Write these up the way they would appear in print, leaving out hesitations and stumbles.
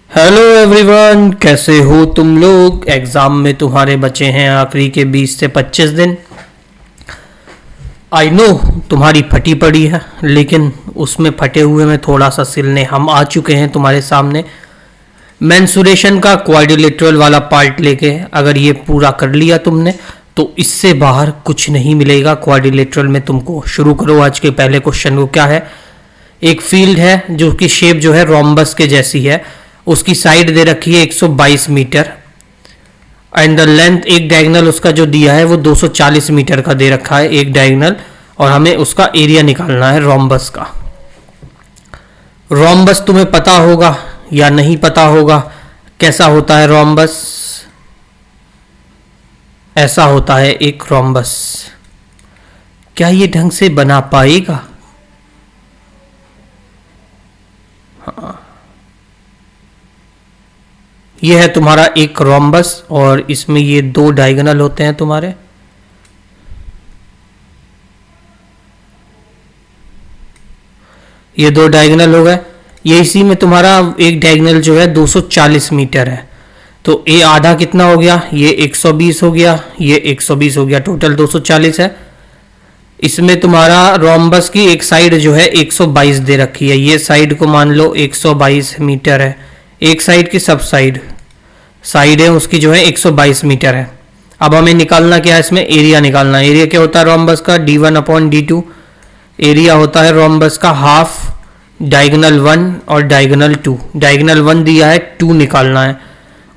Hello everyone, कैसे हो तुम लोग। एग्ज़ाम में तुम्हारे बचे हैं आखिरी के 20 से 25 दिन। आई नो तुम्हारी फटी पड़ी है, लेकिन उसमें फटे हुए में थोड़ा सा सिलने हम आ चुके हैं तुम्हारे सामने। मेंसुरेशन का क्वाड्रिलेटरल वाला पार्ट लेके अगर ये पूरा कर लिया तुमने तो इससे बाहर कुछ नहीं मिलेगा क्वाड्रिलेटरल में तुमको। शुरू करो आज के पहले क्वेश्चन को। क्या है? एक फील्ड है जो कि शेप जो है रोम्बस के जैसी है। उसकी साइड दे रखी है 122 मीटर एंड द लेंथ, एक डायगोनल उसका जो दिया है वो 240 मीटर का दे रखा है एक डायगोनल, और हमें उसका एरिया निकालना है रोम्बस का। रोम्बस तुम्हें पता होगा या नहीं पता होगा? कैसा होता है रोम्बस? ऐसा होता है एक रोम्बस। क्या ये ढंग से बना पाएगा? हाँ, ये है तुम्हारा एक रोम्बस और इसमें ये दो डायगोनल होते हैं तुम्हारे। ये दो डायगोनल हो गए। ये इसी में तुम्हारा एक डायगोनल जो है 240 मीटर है, तो ये आधा कितना हो गया? ये 120 हो गया, ये 120 हो गया, टोटल 240 है। इसमें तुम्हारा रोम्बस की एक साइड जो है 122 दे रखी है। ये साइड को मान लो 122 मीटर है, एक साइड की सब साइड है उसकी जो है 122 मीटर है। अब हमें निकालना क्या है? इसमें एरिया निकालना है। एरिया क्या होता है रोम्बस का? d1/d2। एरिया होता है रोम्बस का हाफ डायगोनल 1 और डायगोनल 2। डायगोनल 1 दिया है, 2 निकालना है,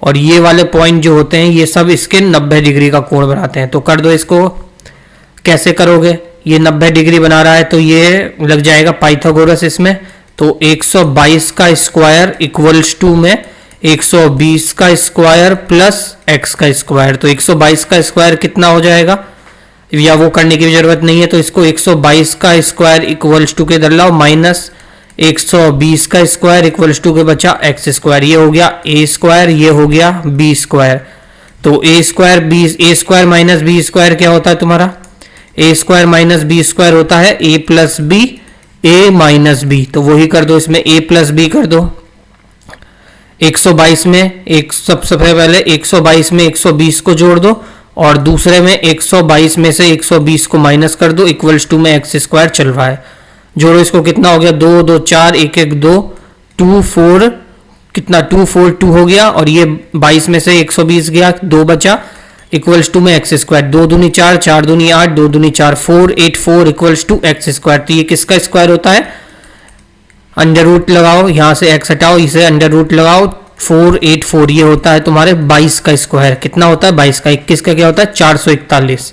और ये वाले पॉइंट जो होते हैं ये सब इसके 90 डिग्री का कोण बनाते हैं। तो कर दो इसको। कैसे करोगे? ये 90 डिग्री बना रहा है तो ये लग जाएगा पाइथागोरस इसमें। तो 122 का स्क्वायर इक्वल्स टू में 120 का स्क्वायर प्लस x का स्क्वायर। तो 122 का स्क्वायर कितना हो जाएगा? या वो करने की जरूरत नहीं है, तो इसको 122 का स्क्वायर इक्वल्स टू के इधर लाओ, माइनस 120 का स्क्वायर इक्वल्स टू के बचा x स्क्वायर। ये हो गया a स्क्वायर, ये हो गया b स्क्वायर। तो a square b, a square minus b square क्या होता है तुम्हारा? a square minus b square होता है a plus b, a minus b। तो वही कर दो, इसमें a प्लस b कर दो। 122 में एक सबसे पहले 122 में 120 को जोड़ दो और दूसरे में 122 में से 120 को माइनस कर दो, इक्वल्स टू में x स्क्वायर चल रहा है। जोड़ो इसको, कितना हो गया? 2 2 4 1 1 2 2 4, कितना? 2 4 2 हो गया, और ये 22 में से 120 गया, 2 बचा, इक्वल्स टू में x स्क्वायर। 2 दूनी 4, 4 दूनी 8, 2 दूनी 4 4 8 4 इक्वल्स टू x स्क्वायर। तो ये किसका स्क्वायर होता है? अंडर रूट लगाओ, यहां से x हटाओ, इसे अंडर रूट लगाओ, 484। ये होता है तुम्हारे 22 का स्क्वायर। कितना होता है? 22 का। 21 का क्या होता है? 441।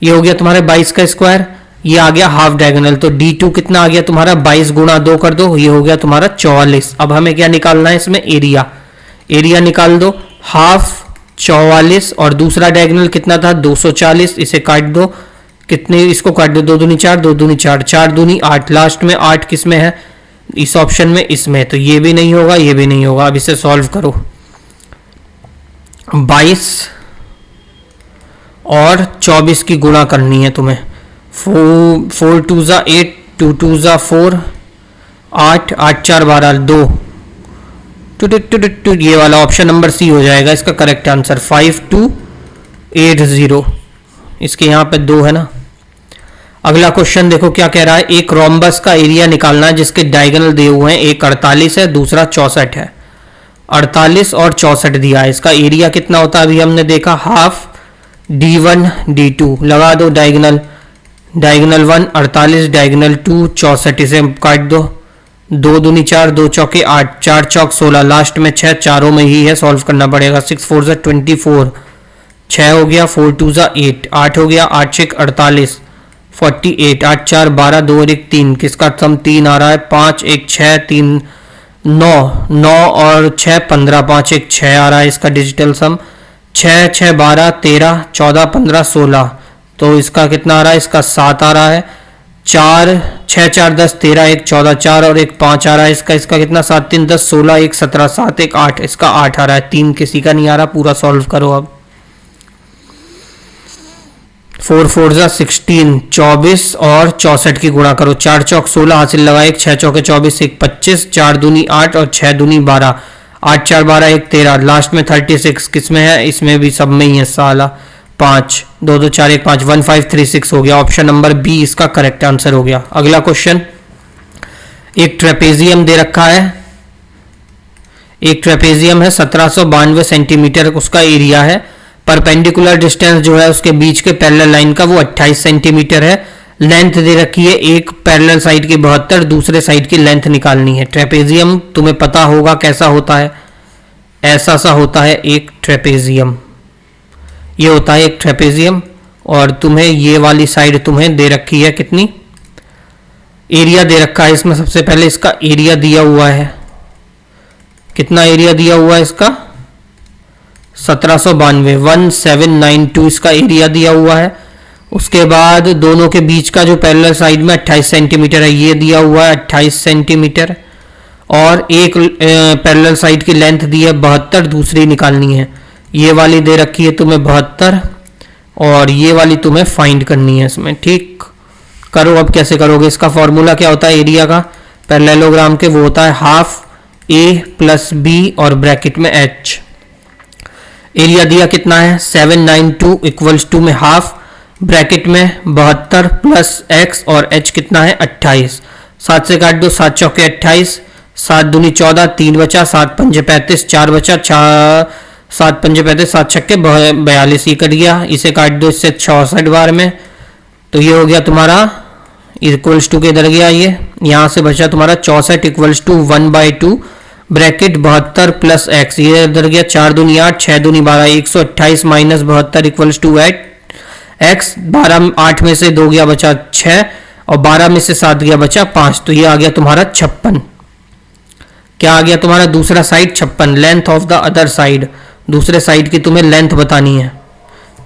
ये हो गया तुम्हारे 22 का स्क्वायर। ये आ गया हाफ डायगोनल। तो d2 कितना आ गया तुम्हारा? 22 गुणा 2 कर दो, ये हो गया तुम्हारा 44। अब हमें क्या निकालना है इसमें? एरिया। एरिया निकाल दो, हाफ 44 और दूसरा डायगोनल कितना था? 240। इसे काट दो, कितने? इसको काट दो, 2 दूनी 4, 2 दूनी 4, 4 दूनी 8, लास्ट में 8 किस में है? इस ऑप्शन में, इसमें। तो ये भी नहीं होगा, ये भी नहीं होगा। अब इसे सॉल्व करो। 22 और 24 की गुणा करनी है तुम्हें। 4 2 जा 8, 2 2 जा 4, 8 8 4 12 2। ये वाला ऑप्शन नंबर सी हो जाएगा इसका करेक्ट आंसर। 5280। इसके यहाँ पे 2 है ना। अगला क्वेश्चन देखो क्या कह रहा है। एक रोम्बस का एरिया निकालना है जिसके डायगोनल दिए हुए हैं, एक 48 है, दूसरा 64 है। 48 और 64 दिया है। इसका एरिया कितना होता है? अभी हमने देखा हाफ d1 d2। लगा दो डायगोनल, डायगोनल 1 48, डायगोनल 2 64। इसे काट दो, 2 दूनी 4, 2 चौके 8, 4 चौक 16, लास्ट में 6, चारों में ही है, सॉल्व करना पड़ेगा। 6 4 जा 24, 6 हो गया, 4 2 जा 8, 8 हो गया, 8 6 48, 48, 8 4 12, 2 और 1 3। किसका सम 3 आ रहा है? 5 1 6 3 9, 9 और 6 15, 5 1 6 आ रहा है इसका डिजिटल सम। 6 6 12 13 14 15 16। तो इसका कितना आ रहा है? इसका 7 आ रहा है। 4 6 4 10 13 1 14 4 और 1 5 आ रहा है इसका। इसका कितना? 7 3 10 16 1 17 7 1 8। इसका 8 आ रहा है। 3 किसी का नहीं आ रहा। पूरा सॉल्व करो अब। 4 4 जा 16, 24 और 64 की गुणा करो। 4 चौक 16 हासिल लगा, 1 6 चौके 24, 1 25, 4 दूनी 8 और 6 दूनी 12। 8 4 12 1 13, लास्ट में 36 किस में है, इसमें भी सब में ही है साला। 5 2 2 4 1 5, 1536 हो गया। ऑप्शन नंबर बी इसका करेक्ट आंसर हो गया। अगला क्वेश्चन, एक ट्रेपेजियम दे रखा है, एक ट्रेपेजियम है 1792 सेंटीमीटर उसका एरिया है। परपेंडिकुलर डिस्टेंस जो है उसके बीच के पैरेलल लाइन का वो 28 सेंटीमीटर है। लेंथ दे रखी है, एक पैरेलल साइड की 72, दूसरे साइड की लेंथ निकालनी है। ट्रेपेजियम तुम्हें पता होगा कैसा होता है, ऐसा सा होता है एक ट्रेपेजियम, ये होता है एक ट्रेपेजियम। और तुम्हें ये वाली साइड तुम्हें दे रखी है, कितनी एरिया दे रखा है इसमें। सबसे पहले इसका एरिया दिया हुआ है, कितना एरिया दिया हुआ है इसका, 1792, 1792 इसका एरिया दिया हुआ है। उसके बाद दोनों के बीच का जो पैरेलल साइड में 28 सेंटीमीटर है, ये दिया हुआ है 28 सेंटीमीटर। और एक पैरेलल साइड की लेंथ दी है 72, दूसरी निकालनी है। ये वाली दे रखी है तुम्हें 72 और ये वाली तुम्हें फाइंड करनी है इसमें। ठीक करो, अब कैसे करोगे, इसका फॉर्मूला क्या होता है एरिया का पैरेललोग्राम के, वो होता है हाफ ए प्लस बी और ब्रैकेट में एच। एरिया दिया कितना है 792 इक्वल्स टू में हाफ, ब्रैकेट में 72 प्लस एक्स और एच कितना है 28। 7 से काट दो, 7 चौके 28, 7 दूनी 14, 3 बचा, 7 पंजे 35, 4 बचा, 7 पंजे 35, 7 छक्के 42, ये कट गया। इसे काट दो इससे 66 बार में, तो ये हो गया तुम्हारा इक्वल्स टू के इधर गया, ये यहाँ से बचा तुम्हारा 64 equals to 1/2 bracket 72 plus x, ये इधर गया 4 दूनी 8, 6 दूनी 12, 128 माइनस 72 इक्वल्स टू 8 एक्स। 12 8 में से 2 गया बचा 6 और 12 में से 7 गया बचा 5, तो ये आ गया तुम्हारा 56। क्या आ गया तुम्हारा दूसरा side 56। Length of the other side, दूसरे साइड की तुम्हें लेंथ बतानी है,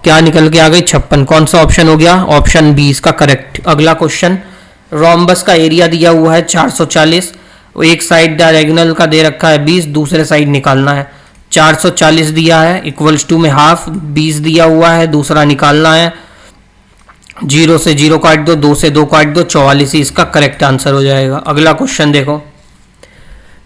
क्या निकल के आ गई 56। कौन सा ऑप्शन हो गया, ऑप्शन बी इसका करेक्ट। अगला क्वेश्चन, रोम्बस का एरिया दिया हुआ है 440, एक साइड डायरेगनल का दे रखा है 20, दूसरे साइड निकालना है। 440 दिया है इक्वल्स टू में हाफ, 20 दिया हुआ है, दूसरा निकालना है। 0 से 0 काट दो, 2 से 2 काट दो, 44 ही इसका करेक्ट आंसर हो जाएगा। अगला क्वेश्चन देखो,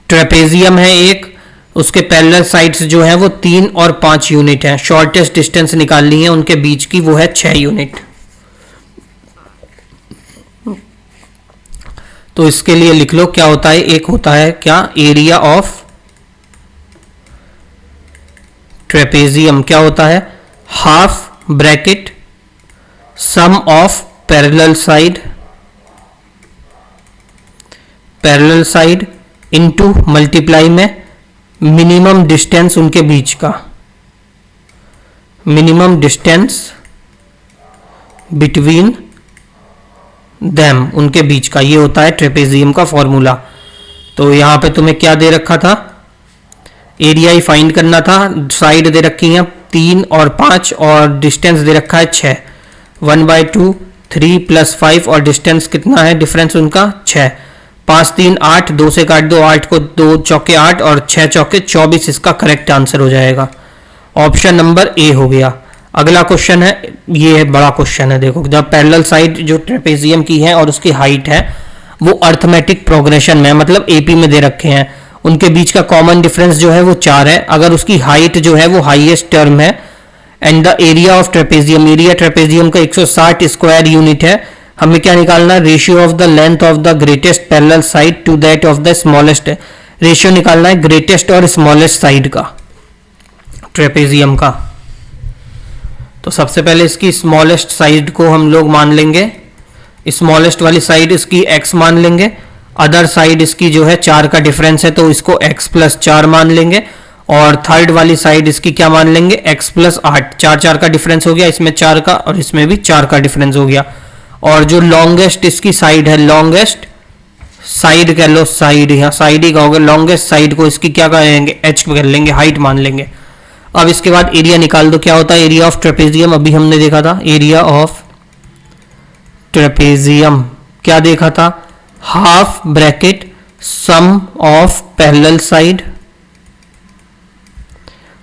ट्रेपेजियम है एक, उसके पैरेलल साइड्स जो है वो 3 और 5 यूनिट हैं। शॉर्टेस्ट डिस्टेंस निकालनी है उनके बीच की, वो है 6 यूनिट। तो इसके लिए लिख लो क्या होता है, एक होता है क्या एरिया ऑफ ट्रेपेजियम, क्या होता है half bracket sum of parallel side into multiply में मिनिमम डिस्टेंस उनके बीच का, मिनिमम डिस्टेंस बिटवीन देम, उनके बीच का, ये होता है ट्रेपेजियम का फॉर्मूला। तो यहां पे तुम्हें क्या दे रखा था, एरिया ही फाइंड करना था। साइड दे रखी है 3 और 5 और डिस्टेंस दे रखा है 6, 1/2 3 + 5 और डिस्टेंस कितना है डिफरेंस उनका 6। 5 3 8, 2 से काट दो, 8 को 2 चौके 8 और 6 चौके 24, इसका करेक्ट आंसर हो जाएगा। ऑप्शन नंबर ए हो गया। अगला क्वेश्चन है, ये बड़ा क्वेश्चन है, देखो जब पैरेलल साइड जो ट्रेपेजियम की है और उसकी हाइट है वो अर्थमेटिक प्रोग्रेशन में, मतलब एपी में दे रखे हैं, उनके बीच का कॉमन डिफरेंस जो है वो 4 है। अगर उसकी हाइट जो है वो हाईएस्ट टर्म है and the area of trapezium, area trapezium का 160 स्क्वायर यूनिट है, हमें क्या निकालना है, ratio of the length of the greatest parallel side to that of the smallest, ratio निकालना है ग्रेटेस्ट और स्मॉलेस्ट साइड का ट्रेपेजियम का। तो सबसे पहले इसकी स्मॉलेस्ट साइड को हम लोग मान लेंगे, स्मॉलेस्ट वाली साइड इसकी x मान लेंगे, अदर साइड इसकी जो है 4 का डिफरेंस है तो इसको x + 4 मान लेंगे, और थर्ड वाली साइड इसकी क्या मान लेंगे x + 8, 4 4 का डिफरेंस हो गया, इसमें 4 का और इसमें भी 4 का डिफरेंस हो गया। और जो लॉन्गेस्ट इसकी साइड है, लॉन्गेस्ट साइड कह लो, साइड यहाँ साइड ही कहोगे, लॉन्गेस्ट साइड को इसकी क्या कहेंगे h कर लेंगे, हाइट मान लेंगे। अब इसके बाद एरिया निकाल दो, क्या होता है एरिया ऑफ ट्रेपेजियम, अभी हमने देखा था एरिया ऑफ ट्रेपेजियम, क्या देखा था, half bracket sum of parallel side,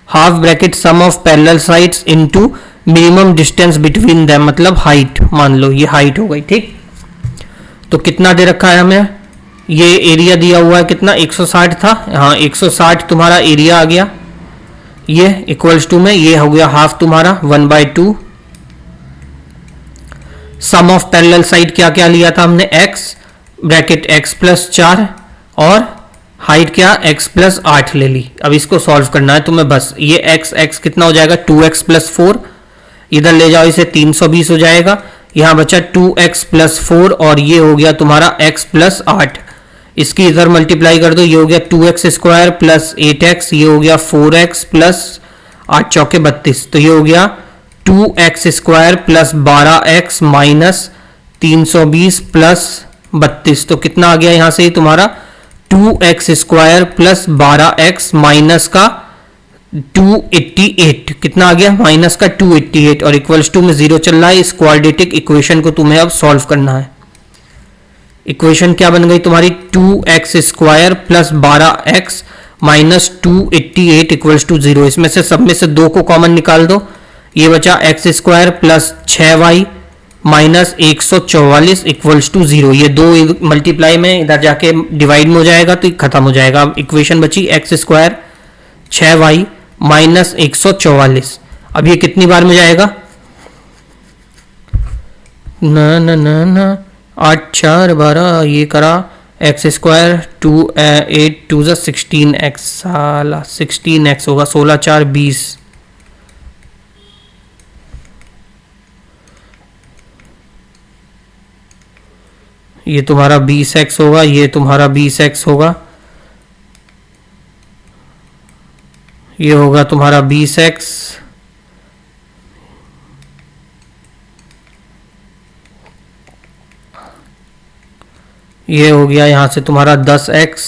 half bracket sum of parallel sides into minimum distance between them, मतलब हाइट मान लो, ये हाइट हो गई। ठीक, तो कितना दे रखा है हमें ये एरिया दिया हुआ है कितना, 160 था, हाँ 160 तुम्हारा एरिया आ गया। ये इक्वल्स टू में ये हो गया हाफ तुम्हारा 1/2। सम ऑफ पैरेलल साइड क्या क्या लिया था हमने, x ब्रैकेट x प्लस 4 और हाइट क्या x प्लस 8 ले ली। अब इसको सॉल्व करना है तुम्हें बस। ये x कितना हो जाएगा 2x प्लस 4, इधर ले जाओ इसे 320 हो जाएगा। यहां बचा 2x प्लस 4 और ये हो गया तुम्हारा x प्लस 8। इसकी इधर मल्टीप्लाई कर दो, ये हो गया 2x स्क्वायर प्लस 8x, ये हो गया 4x प्लस 8 चौके 32, तो ये हो गया 2x square plus 12x minus 320 plus 32। तो कितना आ गया यहां से तुम्हारा 2x square plus 12x minus का 288, कितना आ गया माइनस का 288 और इक्वल्स टू में 0 चल रहा है। इस क्वाड्रेटिक इक्वेशन को तुम्हें अब सॉल्व करना है। इक्वेशन क्या बन गई तुम्हारी 2x square plus 12x minus 288 equals to 0। इसमें से सब में से 2 को कॉमन निकाल दो, ये बचा x square plus 6y minus 144 equals to 0। ये 2 मल्टीप्लाई में इधर जाके डिवाइड में हो जाएगा तो खत्म हो जाएगा। अब इक्वेशन बची x स्क्वायर 6y माइनस 144। अब ये कितनी बार में जाएगा, ना ना ना ना 8 4 12, ये करा x स्क्वायर 2 8 2 16x, साला 16x होगा, 16 4 20, ये तुम्हारा 20x होगा, ये तुम्हारा 20x होगा, ये होगा तुम्हारा 20x, ये हो गया यहाँ से तुम्हारा 10x,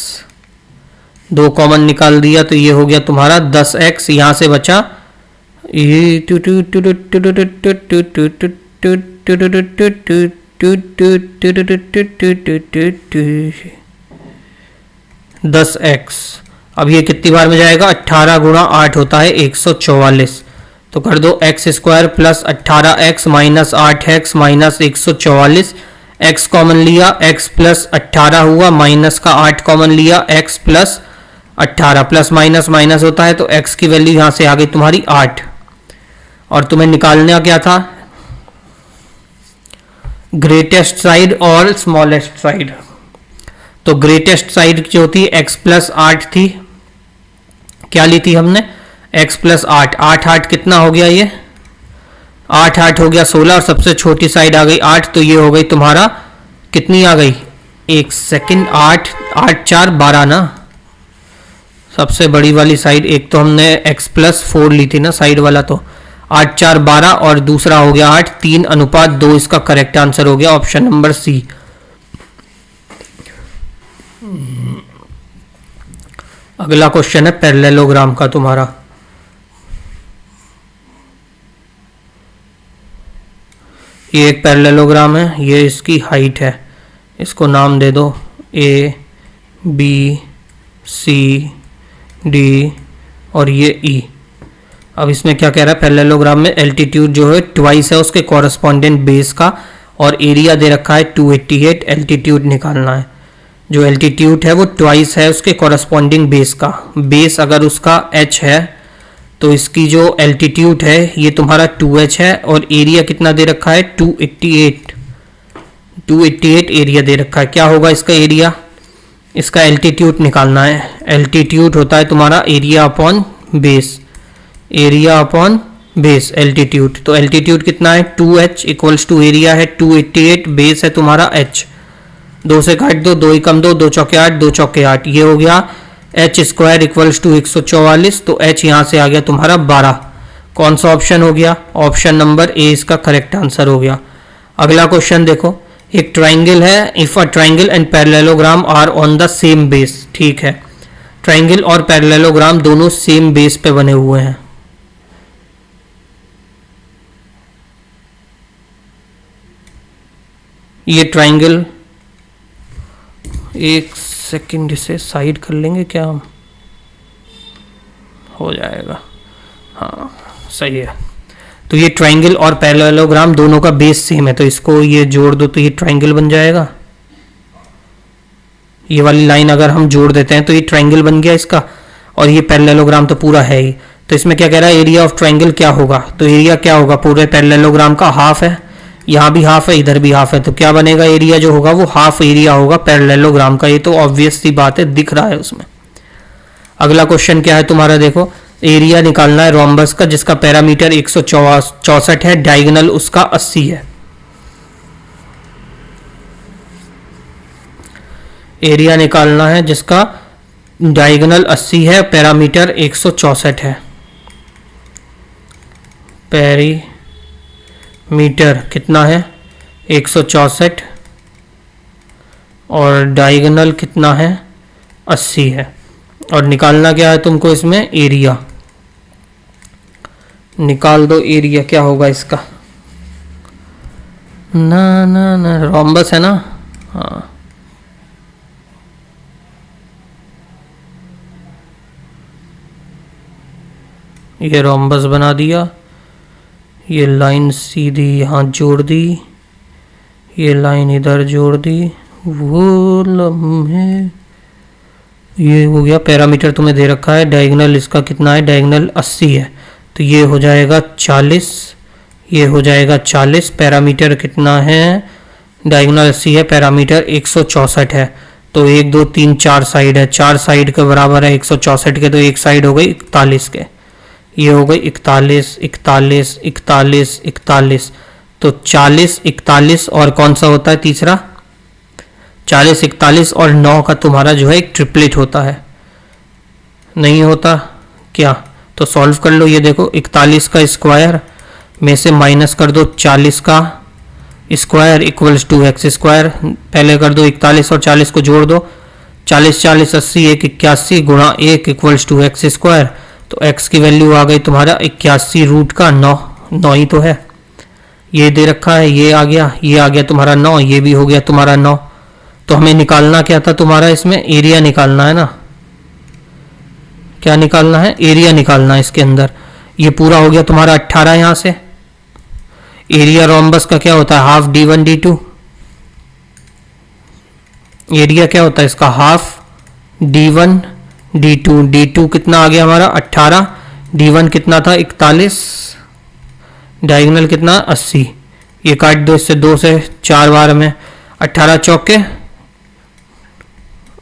2 कॉमन निकाल दिया तो ये हो गया तुम्हारा 10x। यहाँ से बचा ये 10x। अब ये कितनी बार में जाएगा, 18 गुणा 8 होता है 144। तो कर दो x square plus 18x minus 8x minus 144, x common लिया x प्लस 18 हुआ, माइनस का 8 कॉमन लिया x plus 18, plus minus minus होता है तो x की वैल्यू यहां से आ गई तुम्हारी 8। और तुम्हें निकालना क्या था, ग्रेटेस्ट साइड और स्मॉलेस्ट साइड। तो ग्रेटेस्ट साइड जो थी x प्लस 8 थी, क्या ली थी हमने x प्लस 8, 8 8 कितना हो गया, ये 8 8 हो गया 16 और सबसे छोटी साइड आ गई 8, तो ये हो गई तुम्हारा कितनी आ गई, एक सेकंड 8 8 4 12 ना, सबसे बड़ी वाली साइड। एक तो हमने x प्लस 4 ली थी ना साइड वाला, तो 8 4 12 और दूसरा हो गया 8, 3:2 इसका करेक्ट आंसर हो गया ऑप्शन नंबर सी। अगला क्वेश्चन है पैरेललोग्राम का तुम्हारा। ये एक पैरेललोग्राम है, ये इसकी हाइट है, इसको नाम दे दो ए बी सी डी और ये ई। अब इसमें क्या कह रहा है, पैरेललोग्राम में एल्टीट्यूड जो है ट्वाइस है उसके कॉरस्पॉन्डेंट बेस का और एरिया दे रखा है 288, एल्टीट्यूड निकालना है। जो एल्टीट्यूड है वो ट्वाइस है उसके कॉरस्पॉन्डिंग बेस का, बेस अगर उसका h है तो इसकी जो एल्टीट्यूड है ये तुम्हारा 2h है और एरिया कितना दे रखा है 288, 288 एरिया दे रखा है। क्या होगा इसका एरिया, इसका एल्टीट्यूड निकालना है। एल्टीट्यूड होता है तुम्हारा area upon base, area upon base altitude. तो एल्टीट्यूड कितना है 2h इक्वल्स टू एरिया है 288, बेस है तुम्हारा h, 2 से काट दो, 2 ही कम 2, 2 चौके 8, 2 चौके 8, ये हो गया h स्क्वायर इक्वल्स टू 144, तो h यहाँ से आ गया तुम्हारा 12। कौन सा ऑप्शन हो गया, ऑप्शन नंबर ए इसका करेक्ट आंसर हो गया। अगला क्वेश्चन देखो, एक ट्राइंगल है, if a triangle and parallelogram are on the same base. ठीक है, ट्राइंगल और पैरेललोग्राम दोनों सेम बेस पे बने हुए हैं। ये ट्राइंगल, एक सेकंड इसे साइड कर लेंगे क्या हम, हो जाएगा, हाँ सही है। तो ये ट्राइंगल और पैरेललोग्राम दोनों का बेस सेम है, तो इसको ये जोड़ दो तो ये ट्राइंगल बन जाएगा। ये वाली लाइन अगर हम जोड़ देते हैं तो ये ट्रायंगल बन गया इसका, और ये पैरेललोग्राम तो पूरा है ही। तो इसमें क्या कह रहा है, एरिया ऑफ ट्रायंगल क्या होगा, तो एरिया क्या होगा पूरे पैरेललोग्राम का, हाफ है, यहाँ भी हाफ है, इधर भी हाफ है, तो क्या बनेगा, एरिया जो होगा वो हाफ एरिया होगा पैरेललोग्राम का। ये तो ऑब्वियस सी बात है, दिख रहा है उसमें। अगला क्वेश्चन क्या है तुम्हारा, देखो एरिया निकालना है रोम्बस का जिसका पैरामीटर 164 है, डायगोनल उसका 80 है। एरिया निकालना है जिसका डायगोनल 80 है, पैरामीटर 164 है। पेरीमीटर कितना है 164 और डायगोनल कितना है 80 है। और निकालना क्या है तुमको इसमें, एरिया निकाल दो। एरिया क्या होगा इसका, ना ना ना रोम्बस है ना, हाँ ये रोम्बस बना दिया, ये लाइन सीधी यहाँ जोड़ दी, ये लाइन इधर जोड़ दी, वो लम्हे, ये हो गया। पैरामीटर तुम्हें दे रखा है, डायगोनल इसका कितना है, डायगोनल 80 है, तो ये हो जाएगा 40, ये हो जाएगा 40। पैरामीटर कितना है, डायगोनल 80 है, पैरामीटर 164 है, तो 1 2 3 4 साइड है, 4 साइड के बराबर है 164 के, तो एक साइड हो गई 41 के, ये हो गई 41 41 41 41, तो 40 41 और कौन सा होता है तीसरा, 40 41 और 9 का तुम्हारा जो है एक ट्रिपलेट होता है, नहीं होता क्या, तो सॉल्व कर लो। ये देखो 41 का स्क्वायर में से माइनस कर दो 40 का square equals to x square, पहले कर दो 41 और 40 को जोड़ दो, 40 40 80 1 81 गुणा 1 इक्वल्स टू एक्स स्क्वायर, तो x की वैल्यू आ गई तुम्हारा 81 रूट का 9, 9 ही तो है, ये दे रखा है, ये आ गया, ये आ गया तुम्हारा 9, ये भी हो गया तुम्हारा 9। तो हमें निकालना क्या था तुम्हारा, इसमें एरिया निकालना है ना, क्या निकालना है, एरिया निकालना है इसके अंदर। ये पूरा हो गया तुम्हारा 18 यहाँ से। एरिया रोम्बस का क्या होता है, हाफ d1 d2, एरिया क्या होता है इसका, हाफ d1 d2, d2 कितना आ गया हमारा 18, d1 कितना था 41, डायगोनल कितना 80, ये काट दो इससे 2 से 4 बार में, 18 चौके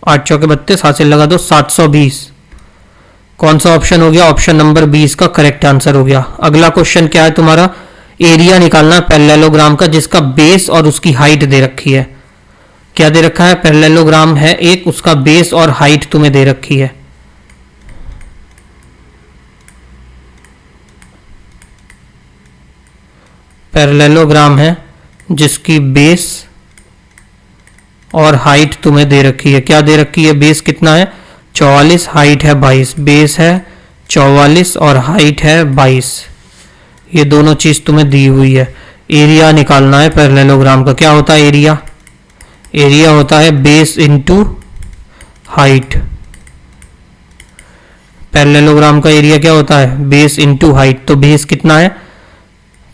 8 चौके 32, हासिल लगा दो 720। कौन सा ऑप्शन हो गया, ऑप्शन नंबर 20 का करेक्ट आंसर हो गया। अगला क्वेश्चन क्या है तुम्हारा, एरिया निकालना पैरेललोग्राम का जिसका बेस और उसकी हाइट दे रखी है। क्या दे रखा है, पैरेललोग्राम है एक, उसका बेस और हाइट तुम्हें दे रखी है। पैरेललोग्राम है जिसकी बेस और हाइट तुम्हें दे रखी है। क्या दे रखी है, बेस कितना है 44, हाइट है 22, बेस है 44 और हाइट है 22, ये दोनों चीज तुम्हें दी हुई है। एरिया निकालना है पैरेललोग्राम का, क्या होता है एरिया, एरिया होता है बेस इंटू हाइट। पैरेललोग्राम का एरिया क्या होता है, बेस इंटू हाइट, तो बेस कितना है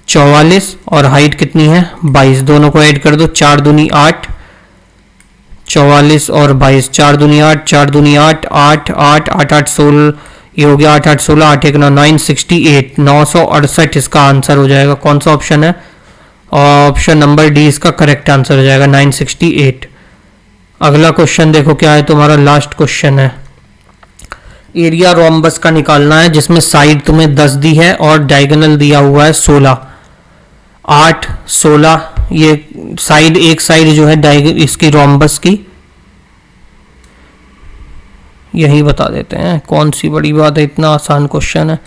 44 और हाइट कितनी है 22, दोनों को ऐड कर दो, 4 दूनी 8, 44 और 22, 4 दूनी 8, 4 दूनी 8, 8 8 8 8 16, ये हो गया 8 8 16, 8 1 9, 968, 968 इसका आंसर हो जाएगा। कौन सा ऑप्शन है, ऑप्शन नंबर डी इसका करेक्ट आंसर हो जाएगा 968। अगला क्वेश्चन देखो क्या है तुम्हारा, लास्ट क्वेश्चन है। एरिया रोम्बस का निकालना है जिसमें साइड तुम्हें 10 दी है और डायगोनल दिया हुआ है 16, 8 16, ये साइड, एक साइड जो है इसकी रोम्बस की, यही बता देते हैं, कौन सी बड़ी बात है, इतना आसान क्वेश्चन है।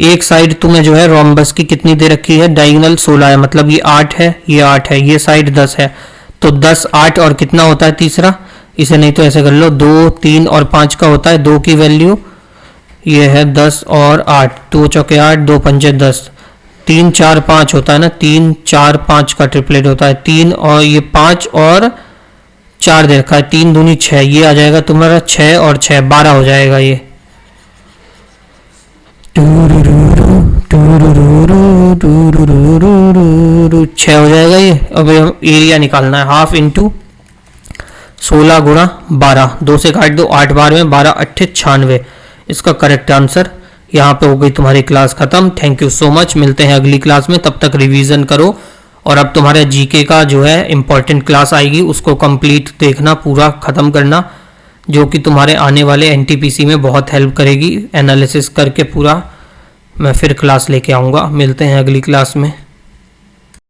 एक साइड तुम्हें जो है रोम्बस की कितनी दे रखी है, डायगोनल 16 है, मतलब ये 8 है, ये 8 है, ये साइड 10 है, तो 10 8 और कितना होता है तीसरा, इसे नहीं तो ऐसे कर लो, 2 3 और 5 का होता है, 2 की वैल्यू ये है 10 और 8, 2 चौके 8, 2 पंजे 10, 3 4 5 होता है ना, 3 4 5 का ट्रिपलेट होता है, 3 और ये 5 और 4 दे रखा है, 3 दूनी 6, ये आ जाएगा तुम्हारा 6 और 6 12 हो जाएगा, ये 6 हो जाएगा ये। अब एरिया निकालना है, हाफ इंटू 16 गुणा 12, 2 से काट दो, 8 बार में 12 अट्ठे 96, इसका करेक्ट आंसर। यहाँ पे हो गई तुम्हारी क्लास खत्म। थैंक यू सो मच, मिलते हैं अगली क्लास में, तब तक रिवीजन करो। और अब तुम्हारे जीके का जो है इंपॉर्टेंट क्लास आएगी, उसको कंप्लीट देखना, पूरा ख़त्म करना, जो कि तुम्हारे आने वाले एनटीपीसी में बहुत हेल्प करेगी। एनालिसिस करके पूरा मैं फिर क्लास लेके आऊँगा। मिलते हैं अगली क्लास में।